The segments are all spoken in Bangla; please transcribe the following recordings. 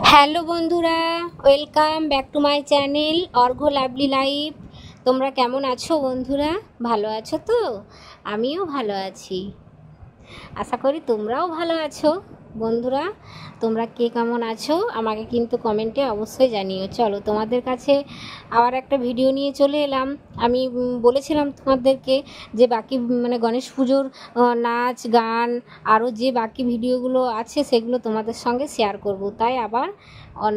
হ্যালো বন্ধুরা, welcome back to my channel Arghya lovely life. তোমরা কেমন আছো বন্ধুরা? ভালো আছো তো? আমিও ভালো আছি, আশা করি তোমরাও ভালো আছো। বন্ধুরা, তোমরা কে কেমন আছো আমাকে কিন্তু কমেন্টে অবশ্যই জানিও। চলো, তোমাদের কাছে আবার একটা ভিডিও নিয়ে চলে এলাম। আমি বলেছিলাম তোমাদেরকে যে বাকি গণেশ পুজোর নাচ গান আরও যে বাকি ভিডিওগুলো আছে সেগুলো তোমাদের সঙ্গে শেয়ার করব, তাই আবার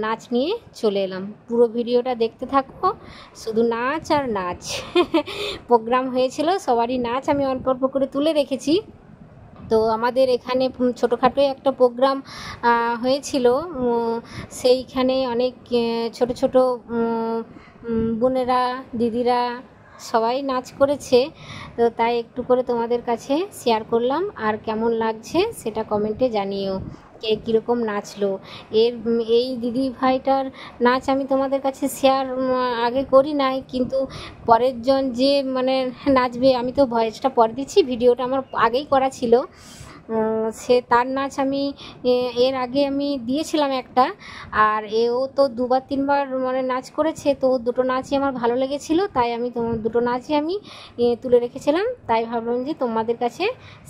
নাচ নিয়ে চলে এলাম। পুরো ভিডিওটা দেখতে থাকো, শুধু নাচ আর নাচ। প্রোগ্রাম হয়েছিল, সবারই নাচ আমি অল্প অল্প করে তুলে রেখেছি। তো আমাদের এখানে ছোটোখাটো একটা প্রোগ্রাম হয়েছিল, সেইখানে অনেক ছোট ছোট বোনেরা দিদিরা সবাই নাচ করেছে। তো তাই একটু করে তোমাদের কাছে শেয়ার করলাম, আর কেমন লাগছে সেটা কমেন্টে জানিও কে কীরকম নাচলো। এই দিদি ভাইটার নাচ আমি তোমাদের কাছে শেয়ার আগে করি নাই, কিন্তু পরের জন যে নাচবে, আমি তো ভয়েসটা পরে দিচ্ছি, ভিডিওটা আমার আগেই করা ছিল। সে তার নাচ আমি এর আগে আমি দিয়েছিলাম একটা, আর এও তো দুবার তিনবার নাচ করেছে। তো দুটো নাচই আমার ভালো লেগেছিলো, তাই আমি দুটো নাচই আমি তুলে রেখেছিলাম। তাই ভাবলাম যে তোমাদের কাছে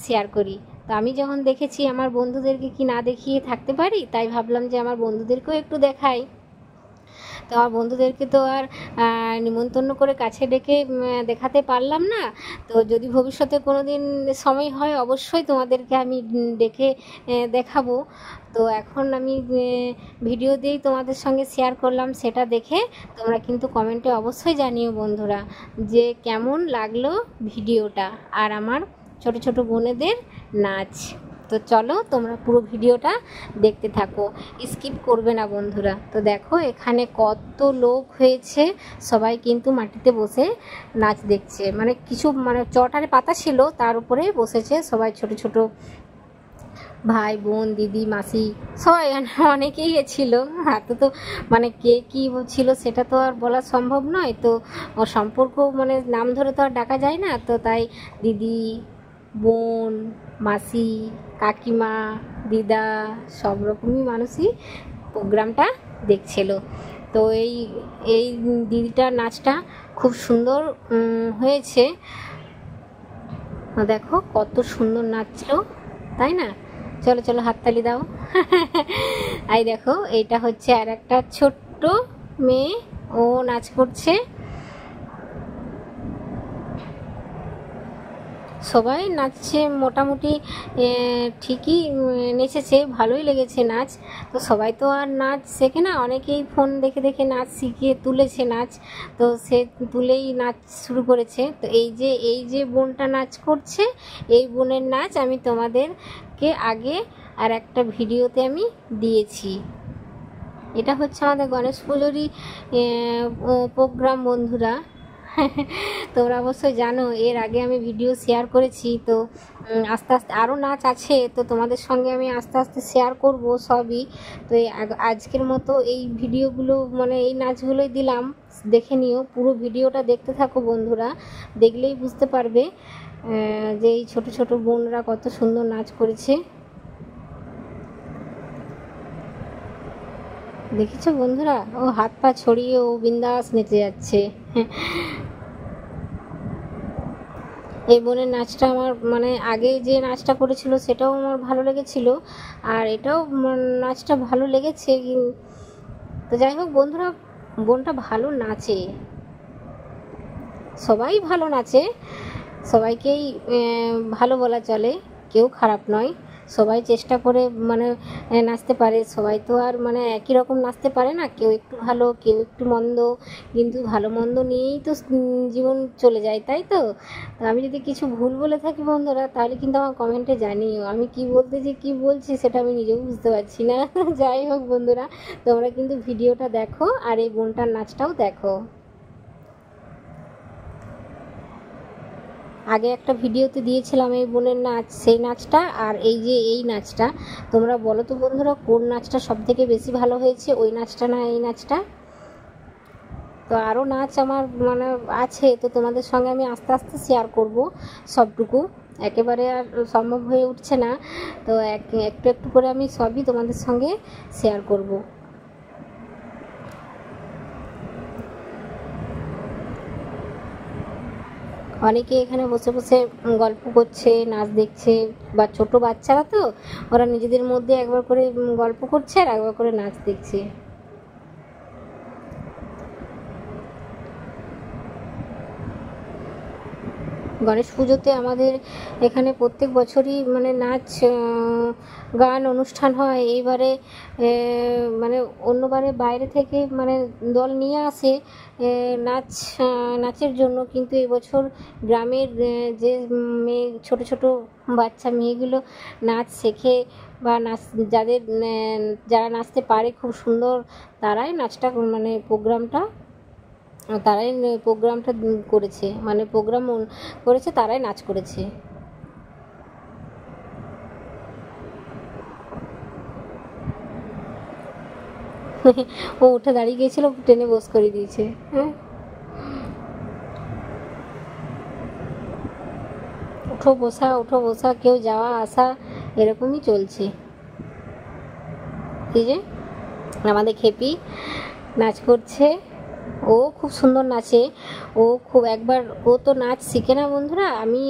শেয়ার করি। তো আমি যখন দেখেছি আমার বন্ধুদেরকে কি না দেখিয়ে থাকতে পারি, তাই ভাবলাম যে আমার বন্ধুদেরকেও একটু দেখাই। তো আমার বন্ধুদেরকে তো আর নিমন্ত্রণ করে কাছে ডেকে দেখাতে পারলাম না। তো যদি ভবিষ্যতে কোনো দিন সময় হয়, অবশ্যই তোমাদেরকে আমি ডেকে দেখাবো। তো এখন আমি ভিডিও দিয়েই তোমাদের সঙ্গে শেয়ার করলাম, সেটা দেখে তোমরা কিন্তু কমেন্টে অবশ্যই জানিও বন্ধুরা যে কেমন লাগলো ভিডিওটা আর আমার ছোট ছোট বোনেদের নাচ। তো চলো, তোমরা পুরো ভিডিওটা দেখতে থাকো, স্কিপ করবে না বন্ধুরা। তো দেখো এখানে কত লোক হয়েছে, সবাই কিন্তু মাটিতে বসে নাচ দেখছে। কিছু চটারে পাতা ছিল, তার উপরে বসেছে সবাই, ছোট ছোট ভাই বোন দিদি মাসি সবাই, অনেকেই ছিল। হাতে তো কে কী ছিল সেটা তো আর বলা সম্ভব নয়। তো সম্পর্ক নাম ধরে তো আর ডাকা যায় না। তো তাই দিদি বোন মাসি কাকিমা দিদা সব রকমই মানুষই প্রোগ্রামটা দেখছিল। তো এই দিদিটার নাচটা খুব সুন্দর হয়েছে। দেখো কত সুন্দর নাচছিল, তাই না? চলো চলো, হাততালি দাও। এই দেখো, এইটা হচ্ছে আর একটা ছোট্ট মেয়ে, ও নাচ করছে। সবাই নাচছে মোটামুটি, ঠিকই নেচেছে, ভালোই লেগেছে নাচ। তো সবাই তো আর নাচ শেখে না, অনেকেই ফোন দেখে দেখে নাচ শিখিয়ে তুলেছে নাচ। তো সে তুলেই নাচ শুরু করেছে। তো এই যে বোনটা নাচ করছে, এই বোনের নাচ আমি তোমাদেরকে আগে আর একটা ভিডিওতে আমি দিয়েছি। এটা হচ্ছে আমাদের গণেশ পুজোরই প্রোগ্রাম বন্ধুরা। তোমরা অবশ্যই জানো, এর আগে আমি ভিডিও শেয়ার করেছি। তো আস্তে আস্তে আরও নাচ আছে, তো তোমাদের সঙ্গে আমি আস্তে আস্তে শেয়ার করব সবই। তো আজকের মতো এই ভিডিওগুলো এই নাচগুলোই দিলাম, দেখে নিও। পুরো ভিডিওটা দেখতে থাকো বন্ধুরা, দেখলেই বুঝতে পারবে যে এই ছোট ছোট বোনরা কত সুন্দর নাচ করেছে। দেখেছো বন্ধুরা, ও হাত পা ছড়িয়ে ও বিন্দাস নেচে যাচ্ছে। এই বোনের নাচটা আমার আগে যে নাচটা করেছিল সেটাও আমার ভালো লেগেছিল, আর এটাও নাচটা ভালো লেগেছে। তো যাই হোক বন্ধুরা, বোনটা ভালো নাচে, সবাই ভালো নাচে, সবাইকেই ভালো বলা চলে, কেউ খারাপ নয়। সবাই চেষ্টা করে নাচতে পারে, সবাই তো আর একই রকম নাচতে পারে না, কেউ একটু ভালো কেউ একটু মন্দ, কিন্তু ভালো মন্দ নিয়েই তো জীবন চলে যায়, তাই তো? আমি যদি কিছু ভুল বলে থাকি বন্ধুরা, তাহলে কিন্তু আমার কমেন্টে জানিও। আমি কি বলতে যে কি বলছি সেটা আমি নিজেও বুঝতে পারছি না। যাই হোক বন্ধুরা, তোমরা কিন্তু ভিডিওটা দেখো আর এই বোনটার নাচটাও দেখো। আগে একটা ভিডিওতে দিয়েছিলাম এই বোনের নাচ, সেই নাচটা আর এই নাচটা। তোমরা বলো তো বন্ধুরা, কোন নাচটা সব থেকে বেশি ভালো হয়েছে, ওই নাচটা না এই নাচটা? তো আরও নাচ আমার আছে, তো তোমাদের সঙ্গে আমি আস্তে আস্তে শেয়ার করব সবটুকু, একেবারে আর সম্ভব হয়ে উঠছে না। তো একটু একটু করে আমি সবই তোমাদের সঙ্গে শেয়ার করব। অনেকে এখানে বসে বসে গল্প করছে, নাচ দেখছে, বা ছোট বাচ্চারা তো ওরা নিজেদের মধ্যে একবার করে গল্প করছে আর একবার করে নাচ দেখছে। গণেশ পুজোতে আমাদের এখানে প্রত্যেক বছরই মানে নাচ গান অনুষ্ঠান হয়। এইবারে মানে অন্যবারে বাইরে থেকে মানে দল নিয়ে আসে নাচের জন্য, কিন্তু এবছর গ্রামের যে মেয়ে ছোট ছোট বাচ্চা মেয়েগুলো নাচ শেখে বা যারা নাচতে পারে খুব সুন্দর, তারাই নাচটা মানে প্রোগ্রামটা করেছে, মানে প্রোগ্রাম করেছে, তারাই নাচ করেছে। ও উঠে দাঁড়িয়ে গিয়েছিল, টেনে বস করে দিয়েছে। হ্যাঁ, উঠো বসা কেউ যাওয়া আসা এরকমই চলছে। এই যে আমাদের খেপি নাচ করছে, ও খুব সুন্দর নাচে। ও তো নাচ শিখে না বন্ধুরা, আমি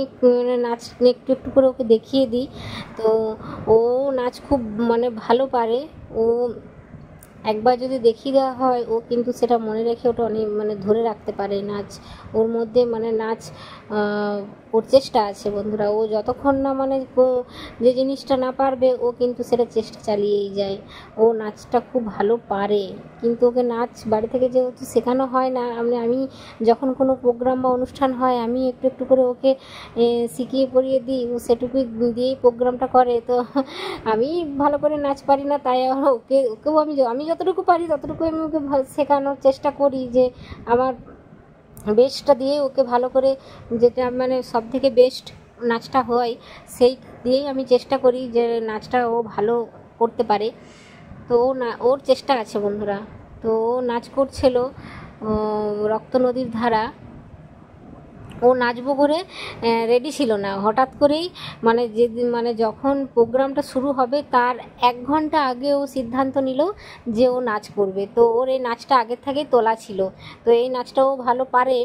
নাচ একটু একটু করে ওকে দেখিয়ে দিই, তো ও নাচ খুব মানে ভালো পারে। ও একবার যদি দেখিয়ে দেওয়া হয় ও কিন্তু সেটা মনে রেখে ওটা অনেক মানে ধরে রাখতে পারে নাচ। ওর মধ্যে মানে নাচ ওর চেষ্টা আছে বন্ধুরা। ও যতক্ষণ না মানে যে জিনিসটা না পারবে ও কিন্তু সেটা চেষ্টা চালিয়েই যায়। ও নাচটা খুব ভালো পারে, কিন্তু ওকে নাচ বাড়ি থেকে যেহেতু শেখানো হয় না, আমি যখন কোনো প্রোগ্রাম বা অনুষ্ঠান হয় আমি একটু একটু করে ওকে শিখিয়ে পড়িয়ে দিই, ও সেটুকুই দিয়েই প্রোগ্রামটা করে। তো আমি ভালো করে নাচ পারি না, তাই ওকেও আমি যতটুকু পারি ততটুকু আমি ওকে শেখানোর চেষ্টা করি, যে আমার বেস্টটা দিয়ে ওকে ভালো করে, যেটা মানে সব থেকে বেস্ট নাচটা হয় সেই দিয়েই আমি চেষ্টা করি যে নাচটা ও ভালো করতে পারে। তো ওর চেষ্টা আছে বন্ধুরা। তো ও নাচ করছিল রক্ত নদীর ধারা। ও নাচবো করে রেডি ছিল না, হঠাৎ করেই মানে যখন প্রোগ্রামটা শুরু হবে তার 1 ঘন্টা আগে ও সিদ্ধান্ত নিল যে ও নাচ করবে। তো ওর এই নাচটা আগের থেকেই তোলা ছিল, তো এই নাচটা ও ভালো পারে।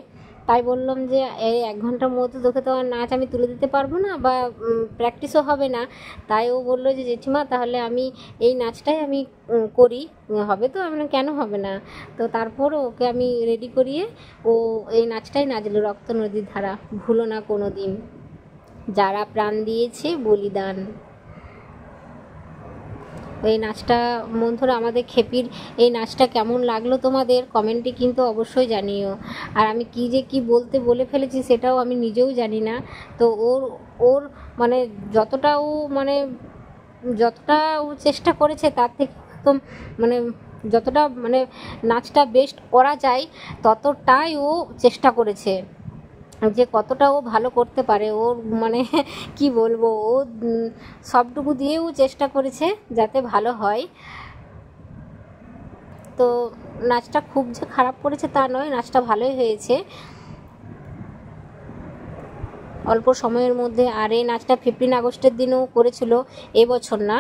তাই বললাম যে এই 1 ঘন্টার মধ্যে তোকে তো আর নাচ আমি তুলে দিতে পারবো না, বা প্র্যাকটিসও হবে না। তাই ও বললো যে জেঠিমা তাহলে আমি এই নাচটাই আমি করি, হবে তো? আমি কেন হবে না। তো তারপর ওকে আমি রেডি করিয়ে ও এই নাচটাই নাচলো, রক্ত নদীর ধারা। ভুলো না কোনো দিন যারা প্রাণ দিয়েছে বলিদান। এই নাচটা বন্ধুরা, আমাদের খেপির এই নাচটা কেমন লাগলো তোমাদের কমেন্টে কিন্তু অবশ্যই জানিও। আর আমি কি বলে ফেলেছি সেটাও আমি নিজেও জানি না। তো ওর মানে যতটা ও চেষ্টা করেছে তার থেকে একদম মানে যতটা মানে নাচটা বেস্ট করা যায় ততটাই ও চেষ্টা করেছে, যে কতটা ও ভালো করতে পারে। ওর মানে কি বলবো, ও সবটুকু দিয়েও চেষ্টা করেছে যাতে ভালো হয়। তো নাচটা খুব যে খারাপ করেছে তা নয়, নাচটা ভালোই হয়েছে অল্প সময়ের মধ্যে। আর এই নাচটা 15 আগস্টের দিনও করেছিল, এবছর না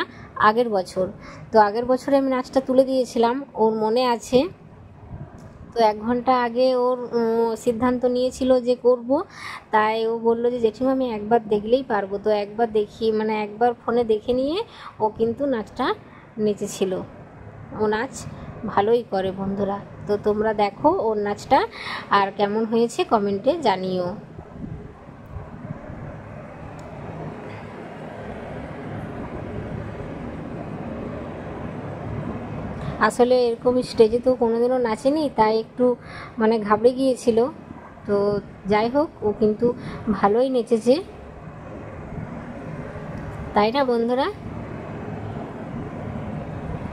আগের বছর। তো আগের বছরে আমি নাচটা তুলে দিয়েছিলাম, ওর মনে আছে। তো 1 ঘন্টা আগে ওর সিদ্ধান্ত নিয়েছিল যে করব, তাই ও বললো যে জেঠিমা আমি একবার দেখলেই পারবো। তো একবার ফোনে দেখে নিয়ে ও কিন্তু নাচটা নেচেছিল। ও নাচ ভালোই করে বন্ধুরা। তো তোমরা দেখো ওর নাচটা, আর কেমন হয়েছে কমেন্টে জানিও। আসলে এরকম স্টেজে তো কোনোদিনও নাচেনি, তাই একটু মানে ঘাবড়ে গিয়েছিল। তো যাই হোক, ও কিন্তু ভালোই নেচেছে, তাই না বন্ধুরা?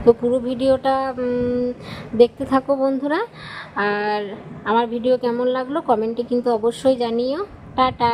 তো পুরো ভিডিওটা দেখতে থাকো বন্ধুরা। আর আমার ভিডিও কেমন লাগলো কমেন্টে কিন্তু অবশ্যই জানিও। টাটা।